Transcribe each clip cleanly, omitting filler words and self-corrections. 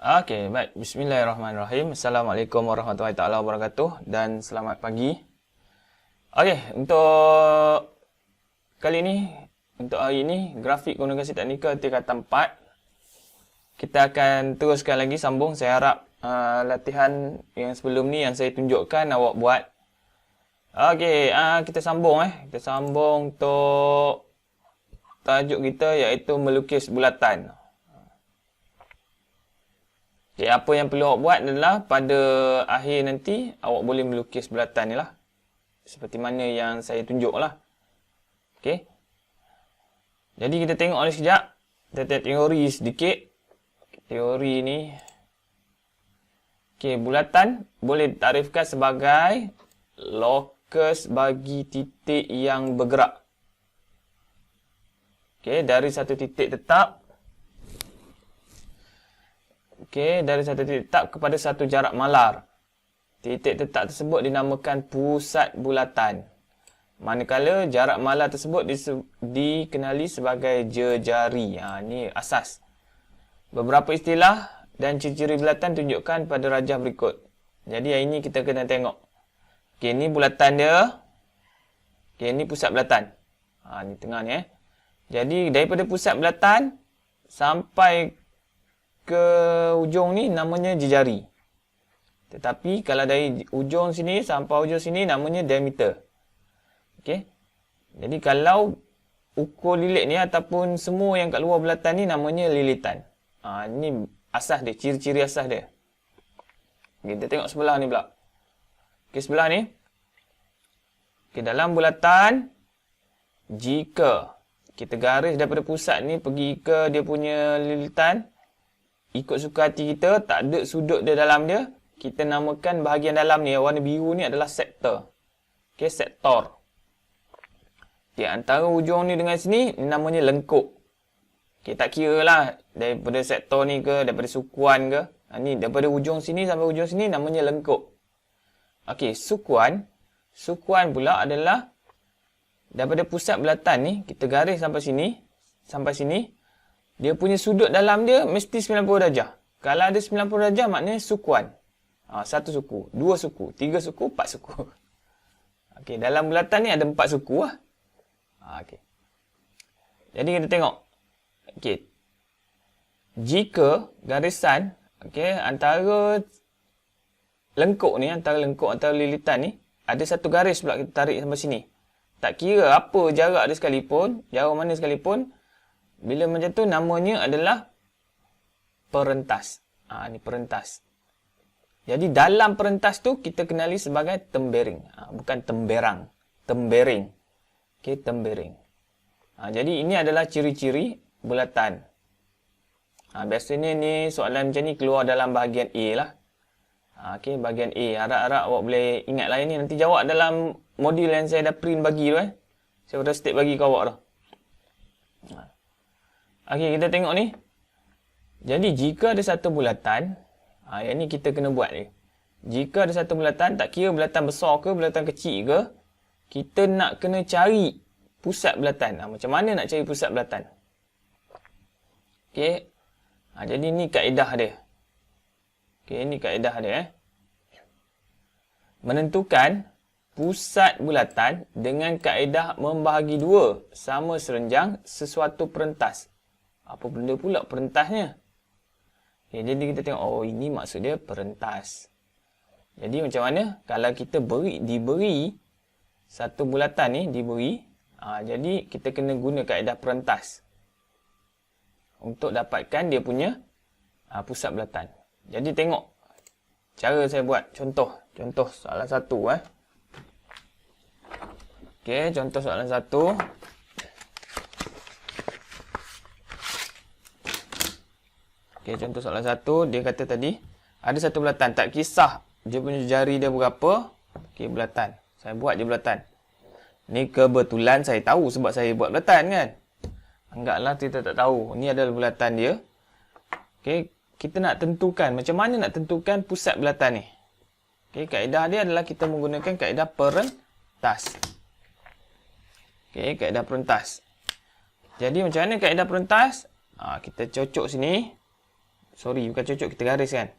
Okey, baik. Bismillahirrahmanirrahim. Assalamualaikum warahmatullahi taala wabarakatuh dan selamat pagi. Okey, untuk kali ni, untuk hari ini, grafik komunikasi teknikal tingkatan 4. Kita akan teruskan lagi sambung. Saya harap latihan yang sebelum ni yang saya tunjukkan awak buat. Okey, kita sambung Kita sambung untuk tajuk kita iaitu melukis bulatan. Okay, apa yang perlu awak buat adalah pada akhir nanti awak boleh melukis bulatan ni lah. Seperti mana yang saya tunjuk lah. Okay. Jadi kita tengok ni sekejap. Kita tengok teori sedikit. Teori ni. Okay, bulatan boleh ditarifkan sebagai lokus bagi titik yang bergerak. Okay, dari satu titik tetap. Okey, dari satu titik tetap kepada satu jarak malar. Titik tetap tersebut dinamakan pusat bulatan. Manakala jarak malar tersebut dikenali sebagai jejari. Ini asas. Beberapa istilah dan ciri-ciri bulatan tunjukkan pada rajah berikut. Jadi hari ini kita kena tengok. Okey, ni bulatan dia. Okey, ni pusat bulatan. Ni tengah ni Jadi daripada pusat bulatan sampai ke ujung ni namanya jejari. Tetapi kalau dari ujung sini sampai ujung sini namanya diameter. Okey. Jadi kalau ukur lilit ni ataupun semua yang kat luar bulatan ni namanya lilitan. Ni asas dia, ciri-ciri asas dia. Kita tengok sebelah ni pula. Okey, sebelah ni. Okey, dalam bulatan jika kita garis daripada pusat ni pergi ke dia punya lilitan, ikut suka hati kita, tak ada sudut dia dalam dia, kita namakan bahagian dalam ni, warna biru ni adalah sektor. Okey, sektor. Okey, antara ujung ni dengan sini, ni namanya lengkuk. Okey, tak kira lah daripada sektor ni ke, daripada sukuan ke. Ni daripada ujung sini sampai ujung sini namanya lengkuk. Okey, sukuan. Sukuan pula adalah daripada pusat bulatan ni, kita garis sampai sini, dia punya sudut dalam dia mesti 90 darjah. Kalau ada 90 darjah maknanya sukuan. Satu suku, dua suku, tiga suku, 4 suku. Okey, dalam bulatan ni ada 4 suku lah. Okey. Jadi kita tengok. Okey. Jika garisan, antara lengkuk ni, antara lilitan ni, ada satu garis pula kita tarik sampai sini. Tak kira apa jarak dia sekalipun, jauh mana sekalipun, bila macam tu namanya adalah perentas. Ni perentas. Jadi dalam perentas tu kita kenali sebagai tembering. Bukan temberang. Tembering. Okey, tembering. Jadi ini adalah ciri-ciri bulatan. Biasanya ni soalan macam ni keluar dalam bahagian A lah. Okey, bahagian A. Harap-harap awak boleh ingat lah ini. Nanti jawab dalam modul yang saya dah print bagi tu. Saya dah state bagi ke awak dah. Okey, kita tengok ni. Jadi, jika ada satu bulatan, yang ni kita kena buat ni. Jika ada satu bulatan, tak kira bulatan besar ke, bulatan kecil ke, kita nak kena cari pusat bulatan. Macam mana nak cari pusat bulatan? Okey. Jadi, ni kaedah dia. Okey, ni kaedah dia. Menentukan pusat bulatan dengan kaedah membahagi dua sama serenjang sesuatu perentas. Apa benda pula perentasnya? Okay, jadi kita tengok, ini maksud dia perentas. Jadi macam mana? Kalau kita diberi satu bulatan ni, jadi kita kena guna kaedah perentas. Untuk dapatkan dia punya pusat bulatan. Jadi tengok cara saya buat. Contoh soalan satu. Okey, contoh soalan satu. Okey, contoh soalan satu, dia kata tadi, ada satu bulatan, tak kisah dia punya jari dia berapa. Okey, bulatan. Saya buat je bulatan. Ni kebetulan saya tahu sebab saya buat bulatan kan. Anggaplah kita tak tahu. Ni adalah bulatan dia. Okey, kita nak tentukan, macam mana nak tentukan pusat bulatan ni. Okey, kaedah dia adalah kita menggunakan kaedah perentas. Okey, kaedah perentas. Jadi macam mana kaedah perentas? Kita cocok sini. Sorry, bukan cocok, kita gariskan.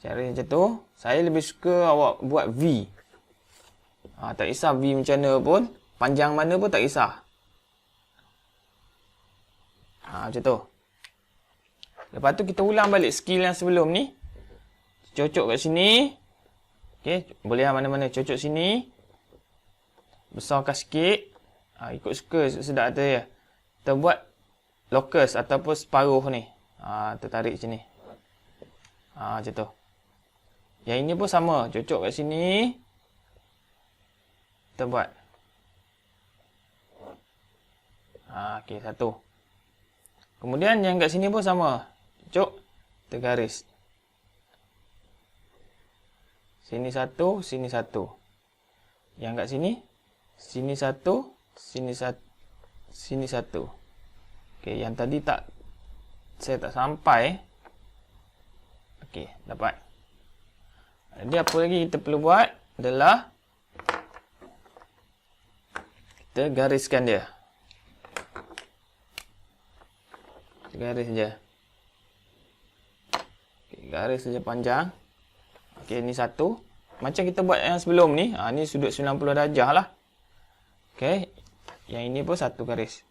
Cara macam tu. Saya lebih suka awak buat V. Tak kisah V macam mana pun. Panjang mana pun tak kisah. Macam tu. Lepas tu kita ulang balik skill yang sebelum ni. Cocok kat sini. Okay, boleh mana-mana cocok sini. Besarkan sikit. Ikut suka sedap tu ya. Kita buat locus ataupun separuh ni. Tertarik macam ni. Macam tu. Yang ini pun sama. Cocok kat sini. Kita buat. Okey, satu. Kemudian yang kat sini pun sama. Cocok. Kita garis. Sini satu, sini satu. Yang kat sini. Sini satu, sini satu. Sini satu. Okey, yang tadi saya tak sampai. Okey, dapat. Jadi apa lagi kita perlu buat adalah kita gariskan dia. Kita garis saja. Okay, garis saja panjang. Okey, ni satu. Macam kita buat yang sebelum ni. Ni sudut 90 darjah lah. Okey. Yang ini pun satu garis.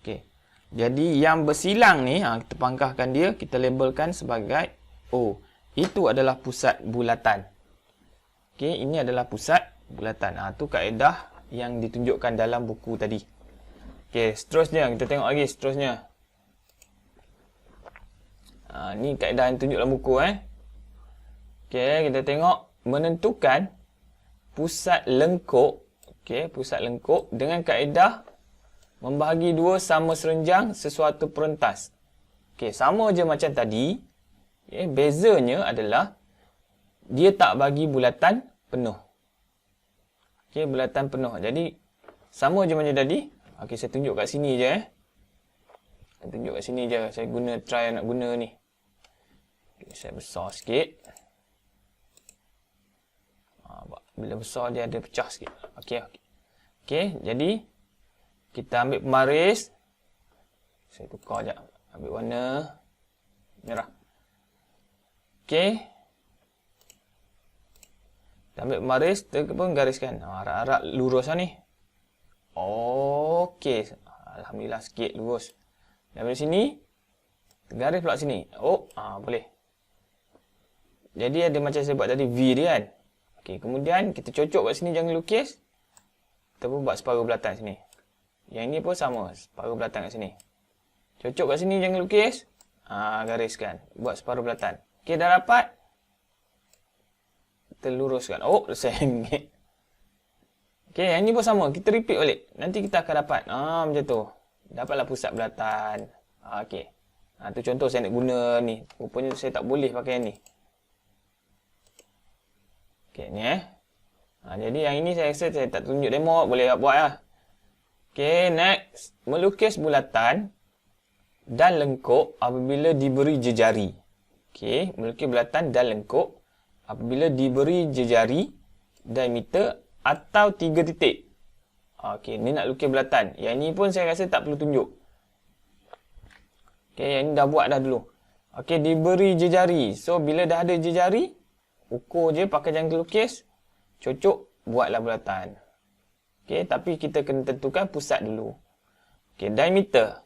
Okey. Jadi yang bersilang ni, kita pangkahkan dia, kita labelkan sebagai O. Itu adalah pusat bulatan. Okey, ini adalah pusat bulatan. Itu kaedah yang ditunjukkan dalam buku tadi. Okey, seterusnya kita tengok lagi seterusnya. Ni kaedah yang tunjuk dalam buku Okey, kita tengok menentukan pusat lengkuk. Okey, pusat lengkuk dengan kaedah membahagi dua sama serenjang sesuatu perentas. Okey, sama je macam tadi. Okay, bezanya adalah dia tak bagi bulatan penuh. Okey, bulatan penuh. Jadi sama je macam tadi. Okey, saya tunjuk kat sini je Saya tunjuk kat sini je. Saya try nak guna ni. Okay, saya besar sikit. Bila besar dia ada pecah sikit. Okey, okey. Okey, jadi kita ambil pembaris. Saya tukar sekejap. Ambil warna merah. Okey. Kita ambil pembaris. Kita pun gariskan. Harap-harap lurus lah ni. Okey. Alhamdulillah sikit lurus. Dari sini. Garis pula sini. Boleh. Jadi ada macam saya buat tadi V dia kan. Okey. Kemudian kita cocok kat sini jangan lukis. Kita pun buat separuh belatan sini. Yang ini pun sama. Separuh belatan kat sini. Cocok kat sini jangan lukis. Gariskan. Buat separuh belatan. Okey, dah dapat. Kita luruskan. Selesai. Okey, yang ini pun sama. Kita repeat balik. Nanti kita akan dapat. Macam tu. Dapatlah pusat belatan. Okey. Tu contoh saya nak guna ni. Rupanya saya tak boleh pakai yang ni. Okey, ni jadi yang ini saya rasa saya tak tunjuk demo. Boleh buat lah. Okey, next. Melukis bulatan dan lengkuk apabila diberi jejari. Okey, melukis bulatan dan lengkuk apabila diberi jejari, diameter atau 3 titik. Okey, ni nak lukis bulatan. Yang ni pun saya rasa tak perlu tunjuk. Okey, yang ni dah buat dah dulu. Okey, diberi jejari. So, bila dah ada jejari, ukur je pakai jangka lukis, cocok, buatlah bulatan. Okey, tapi kita kena tentukan pusat dulu. Okey, diameter.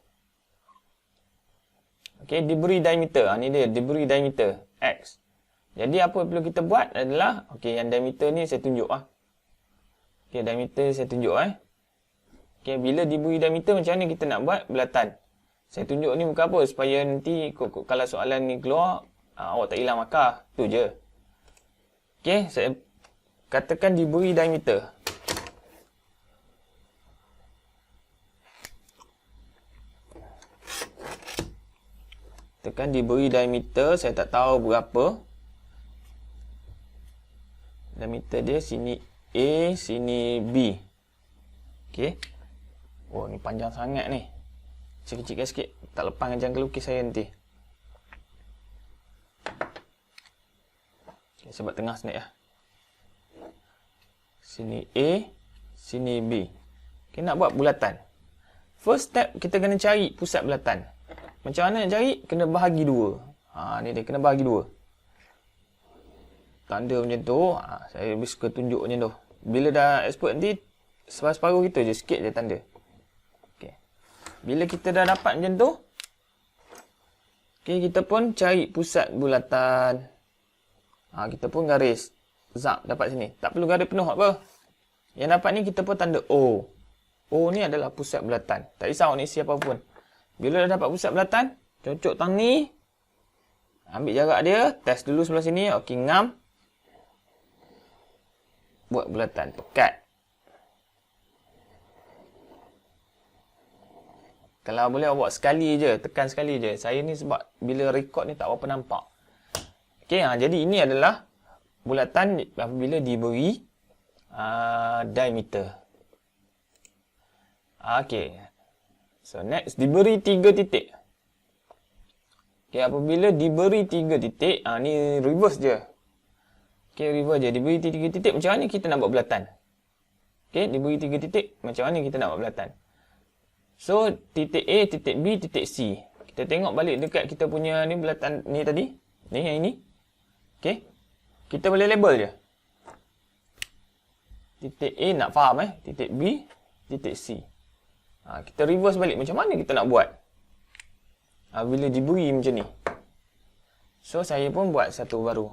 Okey, diberi diameter. Ni dia, diberi diameter. X. Jadi, apa perlu kita buat adalah, okey, yang diameter ni saya tunjuk Okey, diameter saya tunjuk Okey, bila diberi diameter, macam mana kita nak buat bulatan? Saya tunjuk ni bukan apa, supaya nanti kalau soalan ni keluar, awak tak hilang markah. Tu je. Okey, saya katakan diberi diameter. Tekan diberi diameter, saya tak tahu berapa. Diameter dia sini A, sini B. Okey. Ni panjang sangat ni. Saya kecilkan sikit. Tak lepas dengan jangka lukis saya nanti. Okay, saya buat tengah senik Sini A, sini B. Okay, nak buat bulatan. First step, kita kena cari pusat bulatan. Macam mana nak cari? Kena bahagi 2. Ni dia, kena bahagi 2. Tanda macam tu. Saya lebih suka tunjuk macam tu. Bila dah expert nanti, separuh kita je, sikit je tanda. Okay. Bila kita dah dapat macam tu, okay, kita pun cari pusat bulatan. Kita pun garis. Zap, dapat sini. Tak perlu garis penuh apa. Yang dapat ni kita pun tanda O. O ni adalah pusat bulatan. Tak risau ni siapa pun. Bila dah dapat pusat bulatan, cocok tang ni. Ambil jarak dia. Test dulu sebelah sini. Okey, ngam. Buat bulatan. Pekat. Kalau boleh awak sekali je. Tekan sekali je. Saya ni sebab bila record ni tak apa nampak. Okey, jadi ini adalah bulatan apabila diberi diameter. Okey. So next, diberi 3 titik. Okey, apabila diberi 3 titik, ni reverse je. Okey, reverse je. Diberi 3 titik, macam mana kita nak buat bulatan? Okey, diberi 3 titik, macam mana kita nak buat bulatan? So, titik A, titik B, titik C. Kita tengok balik dekat kita punya ni bulatan ni tadi. Ni, yang ini. Okey. Kita boleh label je. Titik A nak faham titik B, titik C. Kita reverse balik macam mana kita nak buat. Bila diberi macam ni. So, saya pun buat satu baru.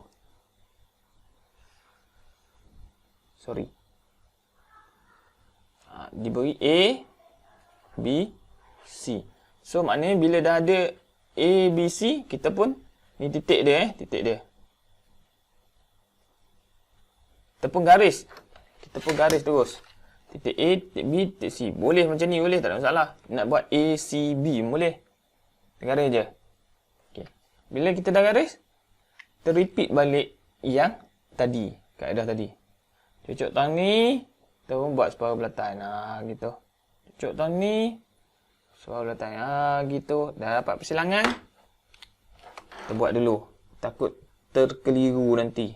Sorry. Diberi A, B, C. So, maknanya bila dah ada A, B, C, kita pun, ni titik dia titik dia. Kita pun garis. Kita pun garis terus. Titik A, titik B, titik C. Boleh macam ni, boleh. Tak ada masalah. Nak buat A, C, B, boleh. Garis je. Okay. Bila kita dah garis, kita repeat balik yang tadi. Kaedah tadi. Cucuk tang ni. Kita pun buat separuh bulatan. Gitu. Cucuk tang ni. Separuh bulatan. Gitu. Dah dapat persilangan. Kita buat dulu. Takut terkeliru nanti.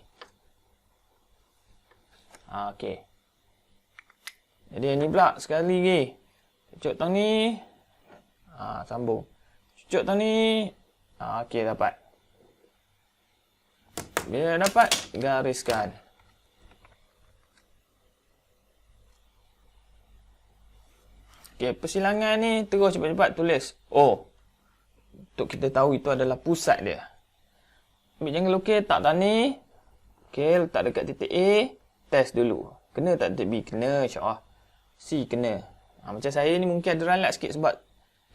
Okey. Jadi yang ni pula sekali lagi. Cucuk tang ni. Sambung. Cucuk tang ni. Okey, dapat. Bila dapat, gariskan. Okey, persilangan ni terus cepat-cepat tulis O. Untuk kita tahu itu adalah pusat dia. Ambil jangan lukis tak tang ni. Okey, letak dekat titik A. Test dulu. Kena tak titik B? Kena, insyaAllah. C kena. Macam saya ni mungkin ada ralat sikit sebab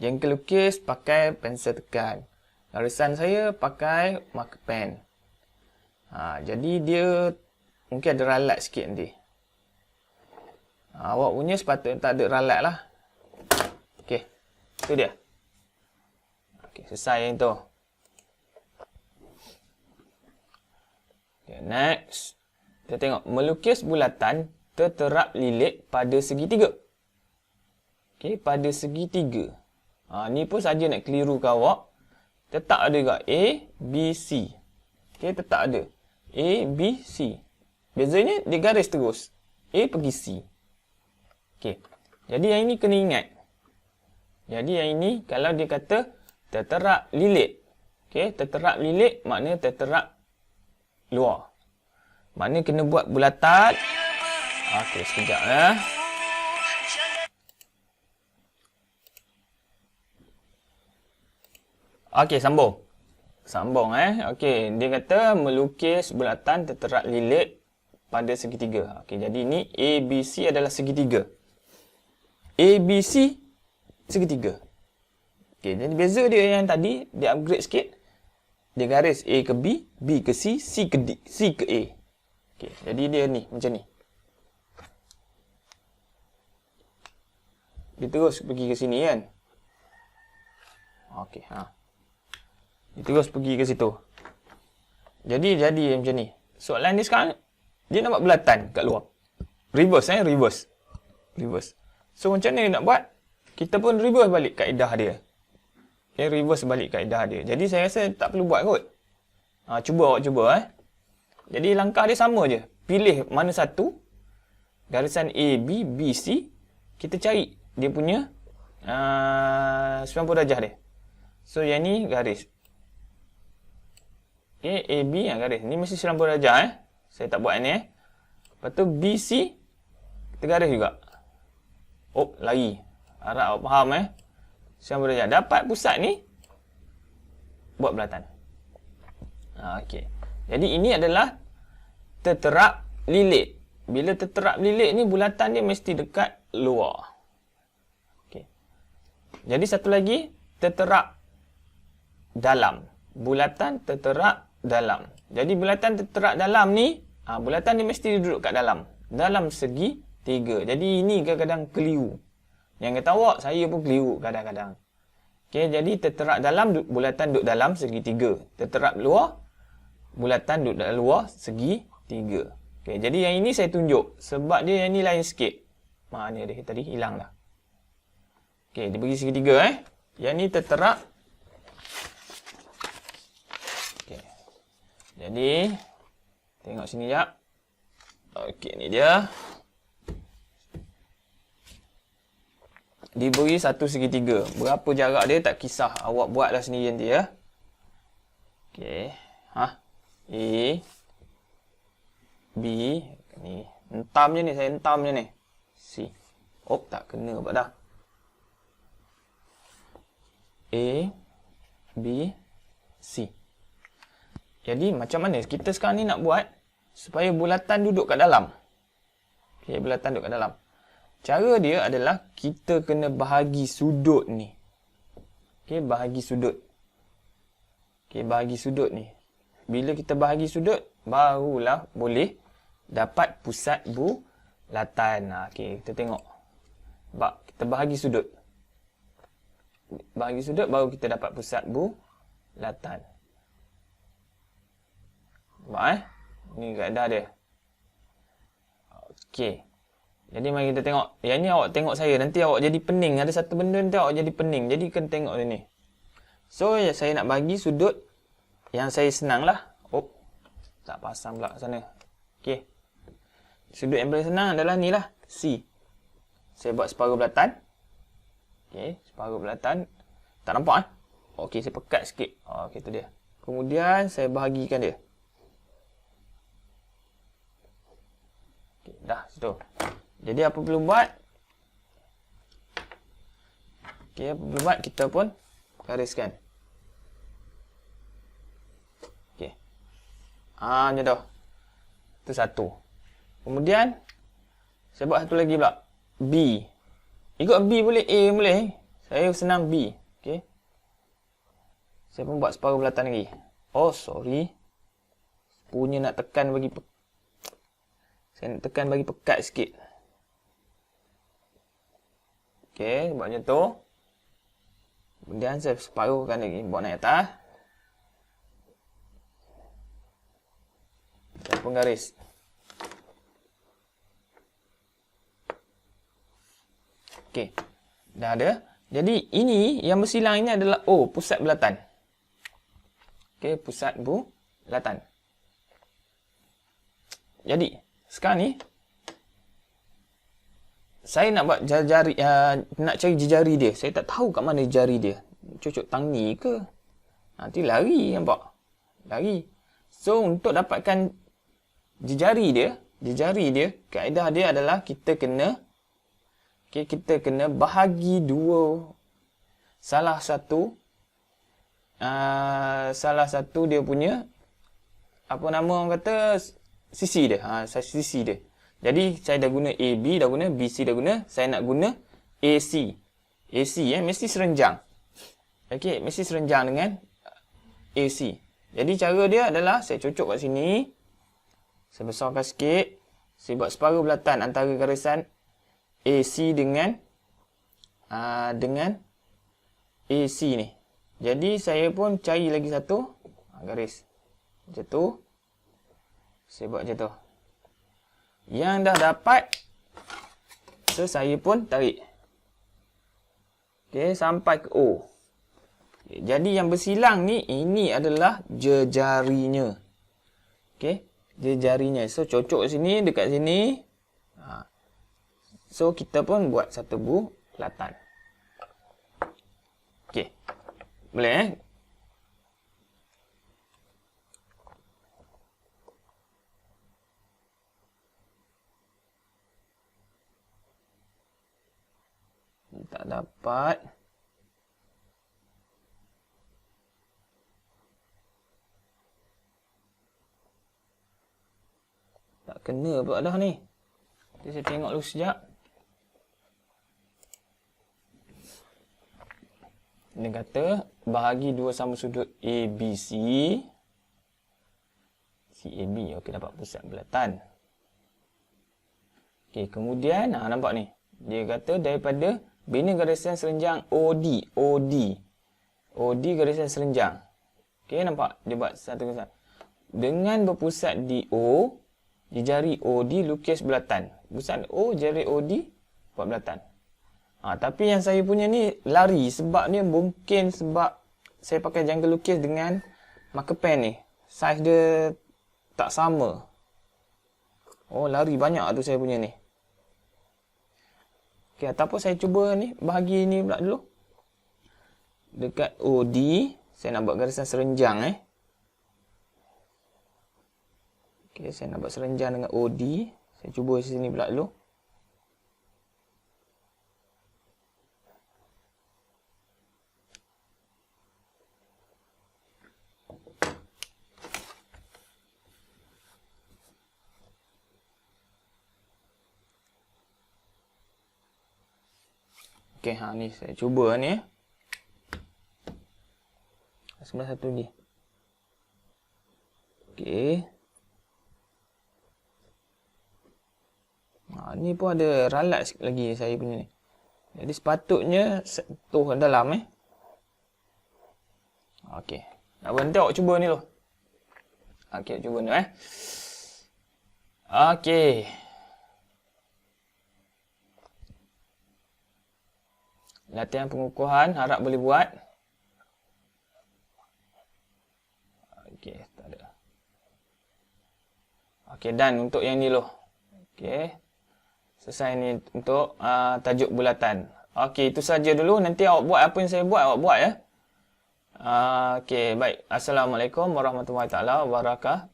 jengkel lukis pakai pensel tekan. Garisan saya pakai marker pen. Jadi dia mungkin ada ralat sikit nanti. Awak punya sepatutnya tak ada ralat lah. Okey. Itu dia. Okey, selesai yang tu. Okay, next. Kita tengok. Melukis bulatan terterap lilit pada segitiga. Okey, pada segitiga. Ni pun saja nak kelirukan awak. Tetap ada juga A, B, C. Okey, tetap ada. A, B, C. Bezanya dia garis terus. A pergi C. Okey. Jadi yang ini kena ingat. Jadi yang ini kalau dia kata terterap lilit. Okey, terterap lilit maknanya terterap luar. Maknanya kena buat bulatan. Okey, sekejap Okey, sambung. Sambung Okey, dia kata melukis bulatan terterap lilit pada segitiga. Okey, jadi ini A, B, C adalah segitiga. A, B, C segitiga. Okey, jadi beza dia yang tadi, dia upgrade sikit. Dia garis A ke B, B ke C, C ke D, C ke A. Okey, jadi dia ni macam ni. Dia terus pergi ke sini kan. Okey, dia terus pergi ke situ. Jadi macam ni. Soalan dia sekarang, dia nak buat bulatan kat luar. Reverse reverse. So macam mana nak buat? Kita pun reverse balik kaedah dia. Okay, reverse balik kaedah dia. Jadi saya rasa tak perlu buat kot. Awak cuba. Jadi langkah dia sama je. Pilih mana satu. Garisan A, B, B, C. Kita cari dia punya 90 darjah dia. So, yang ni garis. Okay, AB garis. Ni mesti 90 darjah Saya tak buat ni Lepas tu BC kita garis juga. Oh, lari. Harap awak faham 90 darjah. Dapat pusat ni buat bulatan. Okey. Jadi ini adalah terterap lilit. Bila terterap lilit ni bulatan dia mesti dekat luar. Okey. Jadi satu lagi terterap dalam. Bulatan terterap dalam. Jadi bulatan terterap dalam ni, bulatan dia mesti duduk kat dalam. Dalam segi 3. Jadi ini kadang-kadang keliru. Yang kata awak, saya pun keliru kadang-kadang. Okey, jadi terterap dalam, bulatan duduk dalam segi 3. Terterap luar, bulatan duduk dalam luar segi 3. Okey, jadi yang ini saya tunjuk. Sebab dia yang ni lain sikit. Ni dia tadi hilang dah. Okey, dia bagi segi 3 Yang ni terterap. Okey. Jadi, tengok sini jap. Okey, ni dia. Diberi 1 segi 3. Berapa jarak dia tak kisah. Awak buatlah sendiri nanti Okey. A, B. Ni. Entam je ni. Saya entam je ni. C. Oh, tak kena apa dah. A, B, C. Jadi, macam mana kita sekarang ni nak buat supaya bulatan duduk kat dalam. Okey, bulatan duduk kat dalam. Cara dia adalah kita kena bahagi sudut ni. Okey, bahagi sudut. Okey, bahagi sudut ni. Bila kita bahagi sudut, barulah boleh dapat pusat bulatan. Okey, kita tengok. Kita bahagi sudut. Bahagi sudut, baru kita dapat pusat bulatan. Nampak Ni kaedah dia. Okey. Jadi mari kita tengok. Yang ni awak tengok saya. Nanti awak jadi pening. Ada satu benda nanti awak jadi pening. Jadi kena tengok dia ni. So, saya nak bagi sudut yang saya senang lah. Oh, tak pasang pula sana. Okey. Sudut yang paling senang adalah ni lah. C. Saya buat separuh bulatan. Okey, separuh bulatan. Tak nampak Okey, saya pekat sikit. Okey, tu dia. Kemudian, saya bahagikan dia. Okey, dah situ. Jadi apa perlu buat? Okey, apa perlu buat? Kita pun gariskan. Okey. Macam tu. Itu satu. Kemudian, saya buat satu lagi pula. B. Ikut B boleh, A boleh. Saya senang B. Okey. Saya pun buat separuh bulatan lagi. Oh, sorry. Punya nak tekan bagi saya nak tekan bagi pekat sikit. Okey, buat macam tu. Kemudian saya separuhkan lagi. Buat naik atas. Saya pun garis. Okey. Dah ada. Jadi, ini yang bersilang ini adalah pusat bulatan. Okey, pusat bulatan. Jadi, sekarang ni, saya nak buat jari, nak cari jari dia. Saya tak tahu kat mana jari dia. Cucuk tang ni ke? Nanti lari, nampak? Lari. So, untuk dapatkan jari dia, kaedah dia adalah kita kena bahagi dua. Salah satu dia punya, apa nama orang kata, sisi dia. Sisi dia. Jadi, saya dah guna AB, dah guna BC, dah guna. Saya nak guna AC. AC, mesti serenjang. Okey, mesti serenjang dengan AC. Jadi, cara dia adalah, saya cocok kat sini. Saya besarkan sikit. Saya buat separuh bulatan antara garisan AC dengan AC ni. Jadi, saya pun cari lagi satu garis. Macam tu. Saya buat macam tu. Yang dah dapat, so saya pun tarik. Okey, sampai ke O. Okay, jadi yang bersilang ni, ini adalah jejarinya. Okey, jejarinya. So, cocok sini, dekat sini. So, kita pun buat satu bulatan. Boleh tak dapat. Tak kena pula dah ni. Nanti saya tengok dulu sekejap. Dia kata bahagi dua sama sudut ABC. CAB. Okey, dapat pusat bulatan. Okey, kemudian nampak ni. Dia kata daripada bina garisan serenjang OD. OD garisan serenjang. Okey, nampak? Dia buat satu garisan. Dengan berpusat di O, di jari OD lukis bulatan. Pusat O, jari OD buat bulatan. Tapi yang saya punya ni lari. Sebab ni mungkin sebab saya pakai jungle lukis dengan marker pen ni. Saiz dia tak sama. Oh, lari banyak tu saya punya ni. Okey, ataupun saya cuba ni, bahagi ni pula dulu. Dekat OD, saya nak buat garisan serenjang Okey, saya nak buat serenjang dengan OD. Saya cuba sini pula dulu. Okey, ni saya cuba ni sebelah satu ni. Okey. Ni pun ada ralat sikit lagi saya punya ni. Jadi sepatutnya sentuh dalam Okey. Nak berhenti awak cuba ni dulu. Okey, cuba ni Okey. Latihan pengukuhan, harap boleh buat. Okey, tak ada. Okey, dan untuk yang ni loh. Okey. Selesai ni untuk tajuk bulatan. Okey, itu saja dulu. Nanti awak buat apa yang saya buat, awak buat Okey, baik. Assalamualaikum warahmatullahi taala wabarakatuh.